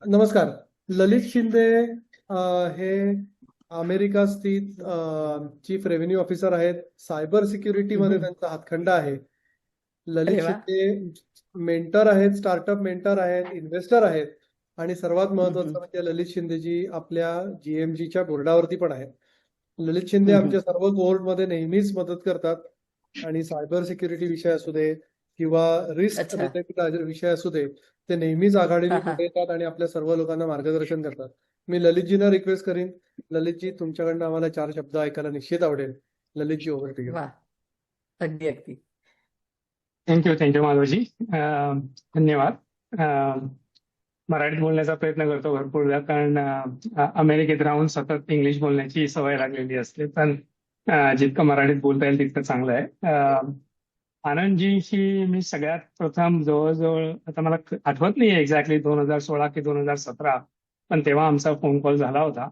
नमस्कार. ललित शिंदे अ, हे अमेरिका स्थित चीफ रेव्हेन्यू ऑफिसर आहेत. सायबर सिक्युरिटीमध्ये हम्म. त्यांचा हातखंडा आहे. ललित अरे वा. शिंदे मेंटर आहेत, स्टार्टअप मेंटर आहेत, इन्व्हेस्टर आहेत आणि सर्वात हम्म. महत्वाचं म्हणजे ललित शिंदेजी आपल्या जीएमजीच्या बोर्डावरती पण आहेत. ललित शिंदे हम्म. आमच्या सर्व कोहोर्टमध्ये नेहमीच मदत करतात आणि सायबर सिक्युरिटी विषय असू दे किंवा रिस्क अच्छा. रिलेटेड विषय असू दे, ते नेहमीच हा आघाडीने हा. पुढे येतात आणि आपल्या सर्व लोकांना मार्गदर्शन करतात. मी ललितजींना रिक्वेस्ट करीन, ललितजी तुमच्याकडनं आम्हाला 4 शब्द ऐकायला निश्चित आवडेल. Lalitji, over to you. वा. अगदी अगदी. थँक्यू माधवजी. धन्यवाद. अं, मराठीत बोलण्याचा प्रयत्न करतो भरपूरदा, कारण अमेरिकेत राहून सतत इंग्लिश बोलण्याची सवय लागलेली असते. पण जितकं मराठीत बोलता येईल तितकं चांगलं आहे. आनंदजीशी मी सगळ्यात प्रथम जवळजवळ, आता मला आठवत नाही एक्झॅक्टली 2016 की 2017, पण तेव्हा आमचा फोन कॉल झाला होता.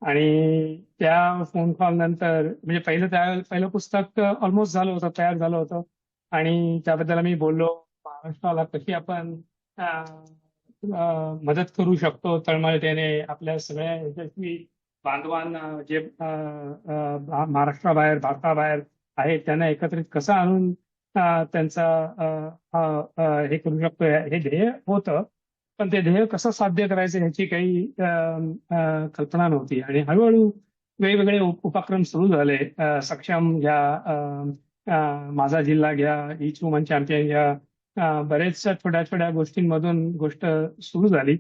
आणि त्या फोन कॉल नंतर म्हणजे पहिलं पुस्तक ऑलमोस्ट झालं होतं, तयार झालं होतं. आणि त्याबद्दल आम्ही बोललो, महाराष्ट्राला कशी आपण मदत करू शकतो तळमळतेने आपल्या सगळ्या यशस्वी बांधवांना, जे महाराष्ट्राबाहेर, भारताबाहेर आहेत, त्यांना एकत्रित कसं आणून त्यांचा हे करू शकतो, हे ध्येय होतं. पण ते ध्येय कसं साध्य करायचं ह्याची काही कल्पना नव्हती. आणि हळूहळू वेगवेगळे उपक्रम सुरू झाले. सक्षम घ्या, माझा जिल्हा घ्या, ईच वुमन चॅम्पियन घ्या, बरेचशा छोट्या छोट्या गोष्टींमधून गोष्ट सुरू झाली.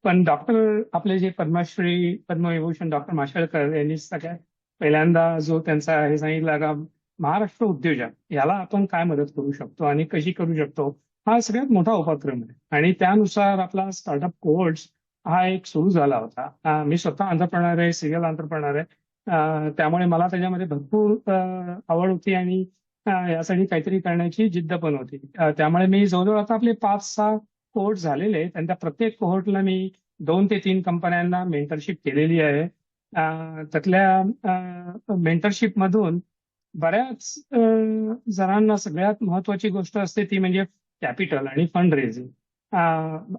पण आपले जे पद्मश्री पद्मविभूषण डॉक्टर माशेलकर यांनी सगळ्यात पहिल्यांदा जो त्यांचा हे सांगितला का, महाराष्ट्र उद्योजक याला आपण काय मदत करू शकतो आणि कशी करू शकतो, हा सगळ्यात मोठा उपक्रम आहे. आणि त्यानुसार आपला स्टार्टअप कोर्स हा एक सुरू झाला होता. मी स्वतः अंतरप्रेनर आहे, सिरियल अंतरप्रेनर आहे. त्यामुळे मला त्याच्यामध्ये भरपूर आवड होती आणि यासाठी काहीतरी करण्याची जिद्द पण होती. त्यामुळे मी जवळजवळ आता आपले 5-6 कोहोर्ट झालेले आहेत आणि त्या प्रत्येक कोहोर्टला मी 2 ते 3 कंपन्यांना मेंटरशिप केलेली आहे. त्यातल्या मेंटरशिप मधून बऱ्याच जणांना सगळ्यात महत्वाची गोष्ट असते ती म्हणजे कॅपिटल आणि फंड रेझिंग.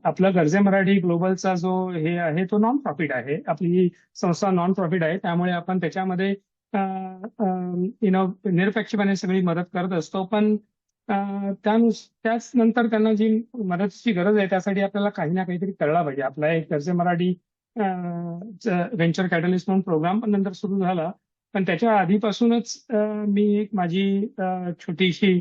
आपलं गर्जे मराठी ग्लोबलचा जो हे आहे तो नॉन प्रॉफिट आहे. आपली संस्था नॉन प्रॉफिट आहे, त्यामुळे आपण त्याच्यामध्ये निरपेक्षपणे सगळी मदत करत असतो. पण त्याच नंतर त्यांना जी मदतीची गरज आहे त्यासाठी आपल्याला काही ना काहीतरी कळला पाहिजे. आपला एक गर्जे मराठी व्हेंचर कॅटलिस्ट म्हणून प्रोग्राम पण नंतर सुरू झाला. पण त्याच्या आधीपासूनच मी एक माझी छोटीशी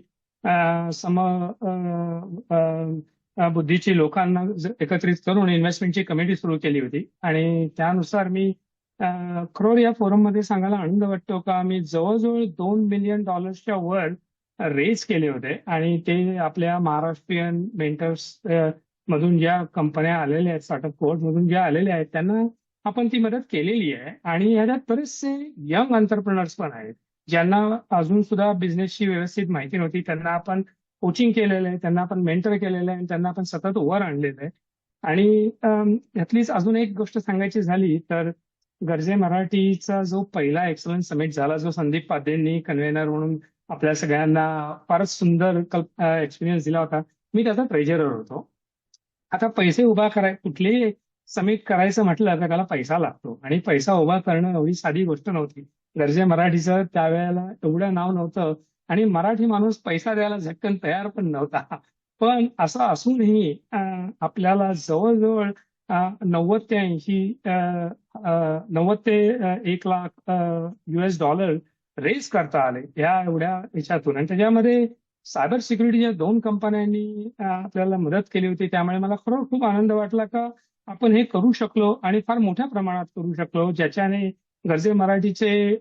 बुद्धीची लोकांना एकत्रित करून इन्व्हेस्टमेंटची कमिटी सुरू केली होती. आणि त्यानुसार मी खरोर या फोरममध्ये सांगायला आनंद वाटतो का, मी जवळजवळ $2 मिलियन वर रेज केले होते. आणि ते आपल्या महाराष्ट्रीयन मेंटर्स मधून ज्या कंपन्या आलेल्या आहेत, स्टार्टअप कोर्स मधून ज्या आलेल्या आहेत, त्यांना आपण ती मदत केलेली आहे. आणि ह्याच्यात बरेचसे यंग एंटरप्रेनर्स पण आहेत ज्यांना अजून सुद्धा बिझनेसची व्यवस्थित माहिती नव्हती. त्यांना आपण कोचिंग केलेलं आहे, त्यांना आपण मेंटर केलेलं आहे आणि त्यांना आपण सतत वर आणलेलं आहे. आणि यातलीच अजून एक गोष्ट सांगायची झाली तर, गर्जे मराठीचा जो पहिला एक्सलन्स समिट झाला, जो संदीप पाध्येंनी कन्व्हेनर म्हणून आपल्या सगळ्यांना फारच सुंदर एक्सपिरियन्स दिला होता. मी त्याचा ट्रेजरर होतो. आता पैसे उभा कुठलेही समिट करायचं म्हटलं तर त्याला पैसा लागतो, आणि पैसा उभा करणं एवढी साधी गोष्ट नव्हती. गर्जे मराठीचं त्यावेळेला एवढं नाव नव्हतं आणि मराठी माणूस पैसा द्यायला झटकन तयार पण नव्हता. पण असं असूनही आपल्याला जवळजवळ 90 ते 1 लाख रेज करता आले या एवढ्या ह्याच्यातून. आणि त्याच्यामध्ये सायबर सिक्युरिटीच्या 2 कंपन्यांनी आपल्याला मदत केली होती. त्यामुळे मला खरोखर खूप आनंद वाटला का आपण हे करू शकलो आणि फार मोठ्या प्रमाणात करू शकलो, ज्याच्याने गर्जे मराठीचे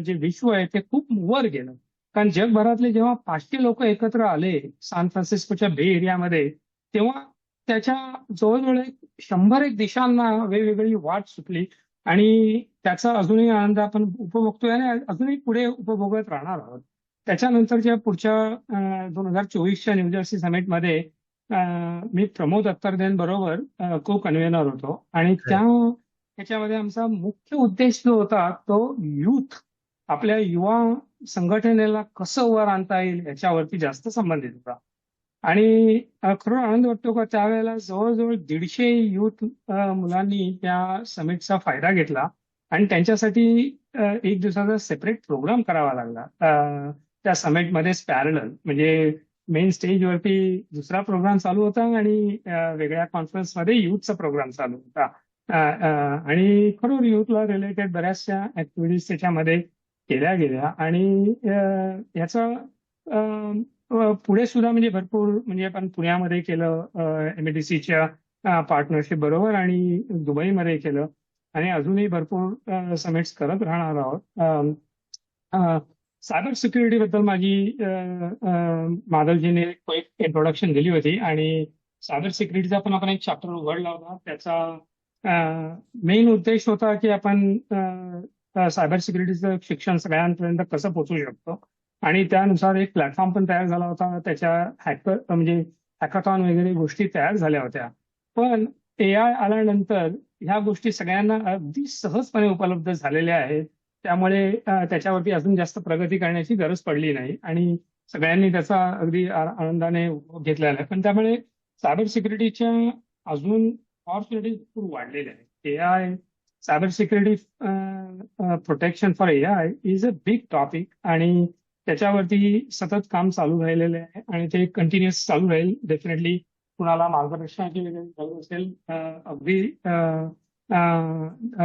जे विश्व आहे ते खूप वर गेलं. कारण जगभरातले जेव्हा 500 लोक एकत्र आले सॅन फ्रान्सिस्कोच्या बे एरियामध्ये, तेव्हा त्याच्या जवळजवळ 100 देशांना वेगवेगळी वाट सुटली. आणि त्याचा अजूनही आनंद आपण उपभोगतोय आणि अजूनही पुढे उपभोगत राहणार आहोत. त्याच्यानंतरच्या पुढच्या 2024च्या न्यूजर्सी समिटमध्ये मी प्रमोद अत्तरदेन बरोबर को कन्व्हेनर होतो. आणि त्याच्यामध्ये आमचा मुख्य उद्देश जो होता तो युथ, आपल्या युवा संघटनेला कसं वर आणता येईल याच्यावरती जास्त संबंधित होता. आणि खरोखर आनंद वाटतो का त्यावेळेला जवळजवळ 150 युथ मुलांनी त्या समिटचा फायदा घेतला आणि त्यांच्यासाठी एक दिवसाचा सेपरेट प्रोग्राम करावा लागला त्या समिटमध्येच पॅरलल. म्हणजे मेन स्टेजवरती दुसरा प्रोग्राम चालू होता आणि वेगळ्या कॉन्फरन्समध्ये युथचा प्रोग्राम चालू होता. आणि खरोखर युथला रिलेटेड बऱ्याचशा ऍक्टिव्हिटीज त्याच्यामध्ये केल्या गेल्या आणि याचा पुढे सुद्धा म्हणजे भरपूर म्हणजे आपण पुण्यामध्ये केलं एमएडीसीच्या पार्टनरशिप बरोबर आणि दुबईमध्ये केलं आणि अजूनही भरपूर समिट्स करत राहणार आहोत. सायबर सिक्युरिटी बद्दल माझी माधवजीने एक इंट्रोडक्शन दिली होती आणि सायबर सिक्युरिटीचा पण आपण एक चॅप्टर उघडला होता. त्याचा मेन उद्देश होता की आपण सायबर सिक्युरिटीचं शिक्षण सगळ्यांपर्यंत कसं पोहोचू शकतो आणि त्यानुसार एक प्लॅटफॉर्म पण तयार झाला होता. त्याच्या हॅकर म्हणजे हॅकाथॉन वगैरे गोष्टी तयार झाल्या होत्या. पण AI आल्यानंतर ह्या गोष्टी सगळ्यांना अगदी सहजपणे उपलब्ध झालेल्या आहेत. त्यामुळे त्याच्यावरती अजून जास्त प्रगती करण्याची गरज पडली नाही आणि सगळ्यांनी त्याचा अगदी आनंदाने उपभोग घेतलेला आहे. पण त्यामुळे सायबर सिक्युरिटीच्या अजून ऑपॉर्च्युनिटीज खूप वाढलेल्या आहेत. AI cyber security protection for AI is a big topic आणि त्याच्यावरती सतत काम चालू राहिलेलं आहे आणि ते कंटिन्युअस चालू राहील. डेफिनेटली कुणाला मार्गदर्शनाची वगैरे गरज असेल अगदी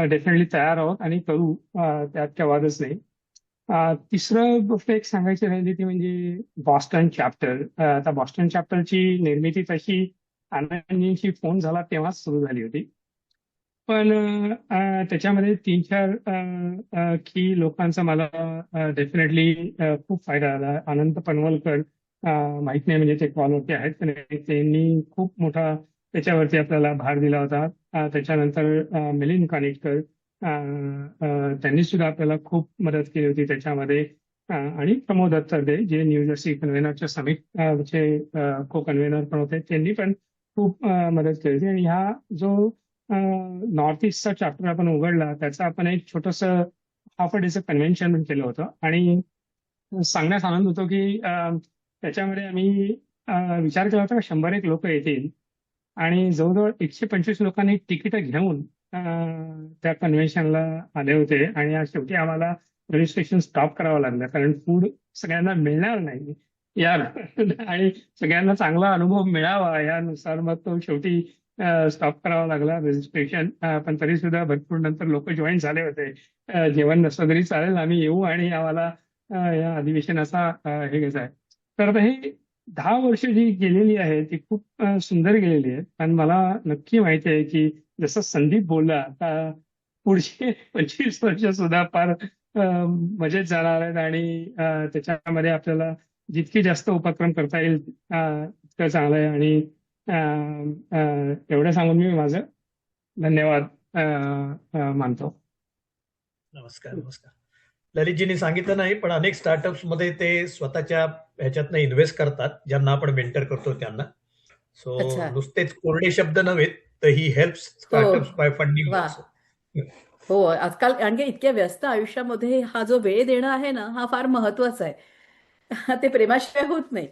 डेफिनेटली तयार आहोत आणि करू त्यात काही वादच नाही. तिसरं गोष्ट एक सांगायची राहिली ती म्हणजे बॉस्टन चॅप्टर. आता बॉस्टन चॅप्टरची निर्मिती तशी आनंदजींशी फोन झाला तेव्हाच सुरू झाली होती. पण त्याच्यामध्ये 3-4 की लोकांचा मला डेफिनेटली खूप फायदा झाला. अनंत पनवलकर माहित नाही म्हणजे ते कॉलवरती आहेत पण त्यांनी खूप मोठा त्याच्यावरती आपल्याला भार दिला होता. त्याच्यानंतर मिलिंद कानिटकर त्यांनी सुद्धा आपल्याला खूप मदत केली होती त्याच्यामध्ये. आणि प्रमोद अत्तरदे जे न्यू जर्सी कन्व्हेनरच्या समिट चे को कन्व्हेनर पण होते त्यांनी पण खूप मदत केली होती. आणि हा जो नॉर्थ ईस्टचा चॅप्टर आपण उघडला त्याचा आपण एक छोटस हाफ अ डेचं कन्व्हेन्शन केलं होतं आणि सांगण्यास आनंद होतो की त्याच्यामध्ये आम्ही विचार केला होता की 101 लोक येतील आणि जवळजवळ 125 लोकांनी तिकीट घेऊन त्या कन्व्हेन्शनला आले होते आणि आज शेवटी आम्हाला रजिस्ट्रेशन स्टॉप करावं लागलं कारण फूड सगळ्यांना मिळणार नाही या आणि सगळ्यांना चांगला अनुभव मिळावा यानुसार मग तो शेवटी स्टॉप करावा लागला रजिस्ट्रेशन. पण तरी सुद्धा भरपूर नंतर लोक जॉईन झाले होते. जेवण नसलं तरी चालेल आम्ही येऊ आणि आम्हाला या अधिवेशनाचा हे घ्यायचं आहे. तर आता हे 10 वर्ष जी गेलेली आहे ती खूप सुंदर गेलेली आहे आणि मला नक्की माहिती आहे की जसं संदीप बोलला पुढचे 25 वर्ष सुद्धा फार मजेत जाणार आहेत आणि त्याच्यामध्ये आपल्याला जितके जास्त उपक्रम करता येईल तितकं चांगलं आहे. आणि एवढं सांगून मी माझं धन्यवाद मानतो. नमस्कार. ललितजींनी सांगितलं नाही पण अनेक स्टार्टअप्स मध्ये ते स्वतःच्या ह्याच्यातनं इन्व्हेस्ट करतात ज्यांना आपण मेंटर करतो त्यांना. सो अच्छा. नुसतेच कोरडे शब्द नव्हेत तर ही हेल्प्स स्टार्टअप्स बाय फंडिंग वा. ऑल्सो. हो आजकाल आणखी इतक्या व्यस्त आयुष्यामध्ये हा जो वेळ देणं आहे ना हा फार महत्वाचा आहे. ते प्रेमाशिवाय होत नाही.